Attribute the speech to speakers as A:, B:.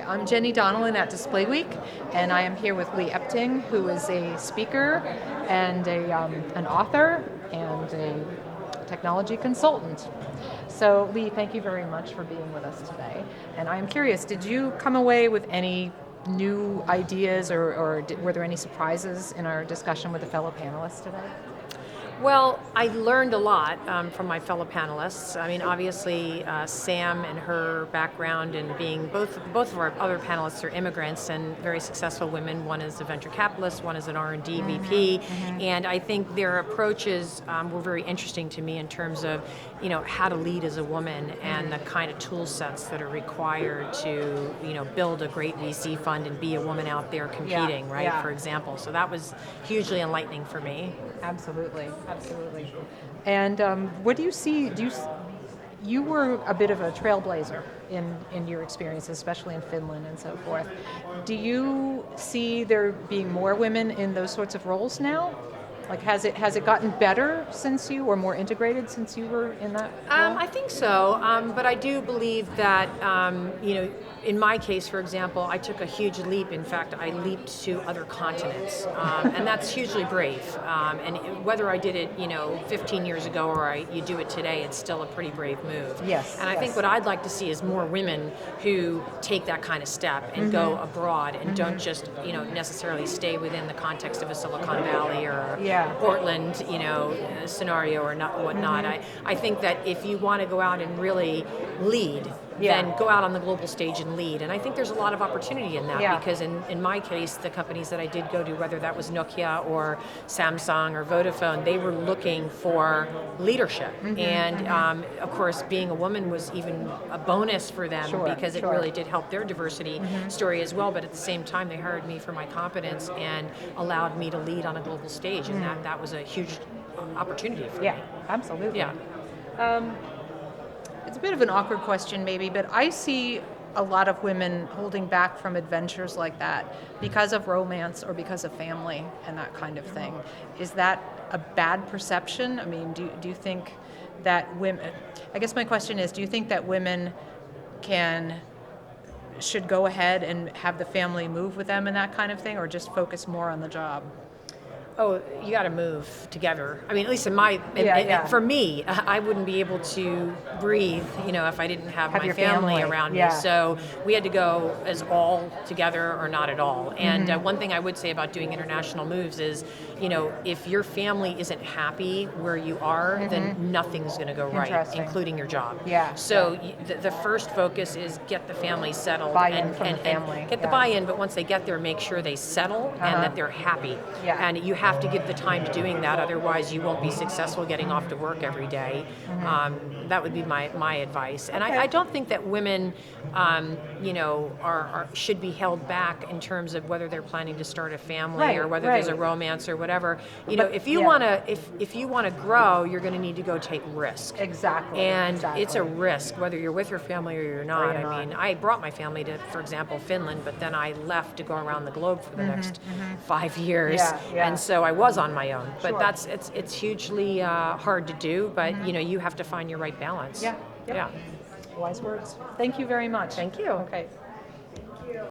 A: I'm Jenny Donelan at Display Week, and I am here with Lee Epting, who is a speaker and an author and a technology consultant. So Lee, thank you very much for being with us today. And I'm curious, did you come away with any new ideas or were there any surprises in our discussion with the fellow panelists today?
B: Well, I learned a lot from my fellow panelists. I mean, obviously, Sam and her background and being both of our other panelists are immigrants and very successful women. One is a venture capitalist, one is an R&D VP, and I think their approaches were very interesting to me in terms of, how to lead as a woman and the kind of tool sets that are required to, build a great VC fund and be a woman out there competing, right?
A: Yeah.
B: For example, so that was hugely enlightening for me.
A: Absolutely. And what do you see? You were a bit of a trailblazer in your experience, especially in Finland and so forth. Do you see there being more women in those sorts of roles now? Like, has it gotten better since you, or more integrated since you were in that role?
B: I think so, but I do believe that, in my case, for example, I took a huge leap. In fact, I leaped to other continents, and that's hugely brave. And whether I did it, 15 years ago or you do it today, it's still a pretty brave move.
A: Yes.
B: And I think what I'd like to see is more women who take that kind of step and go abroad and don't just, necessarily stay within the context of a Silicon Valley or Portland, scenario or whatnot. I think that if you want to go out and really lead, then go out on the global stage and lead. And I think there's a lot of opportunity in that because in my case, the companies that I did go to, whether that was Nokia or Samsung or Vodafone, they were looking for leadership. And of course, being a woman was even a bonus for them because it really did help their diversity story as well. But at the same time, they hired me for my competence and allowed me to lead on a global stage. And that was a huge opportunity for me.
A: Yeah, absolutely.
B: Yeah.
A: It's a bit of an awkward question maybe, but I see a lot of women holding back from adventures like that because of romance or because of family and that kind of thing. Is that a bad perception? I mean, do you think that women, I guess my question is, do you think that women should go ahead and have the family move with them and that kind of thing, or just focus more on the job?
B: Oh, you got to move together. I mean, at least for me, I wouldn't be able to breathe, if I didn't have my family around me. So we had to go as all together or not at all. And one thing I would say about doing international moves is, if your family isn't happy where you are, then nothing's going to go right, including your job. So the first focus is get the family settled
A: and
B: get the buy-in. But once they get there, make sure they settle and that they're happy. And you have to give the time to doing that, otherwise you won't be successful getting off to work every day. That would be my advice. And I don't think that women, should be held back in terms of whether they're planning to start a family or whether there's a romance or whatever. If you want to grow, you're going to need to go take risk.
A: Exactly.
B: And it's a risk whether you're with your family or you're not. I mean, I brought my family to, for example, Finland, but then I left to go around the globe for the next 5 years. And so I was on my own, but it's hugely hard to do. But you have to find your right balance.
A: Yeah. Wise words. Thank you very much.
B: Thank you.
A: Okay.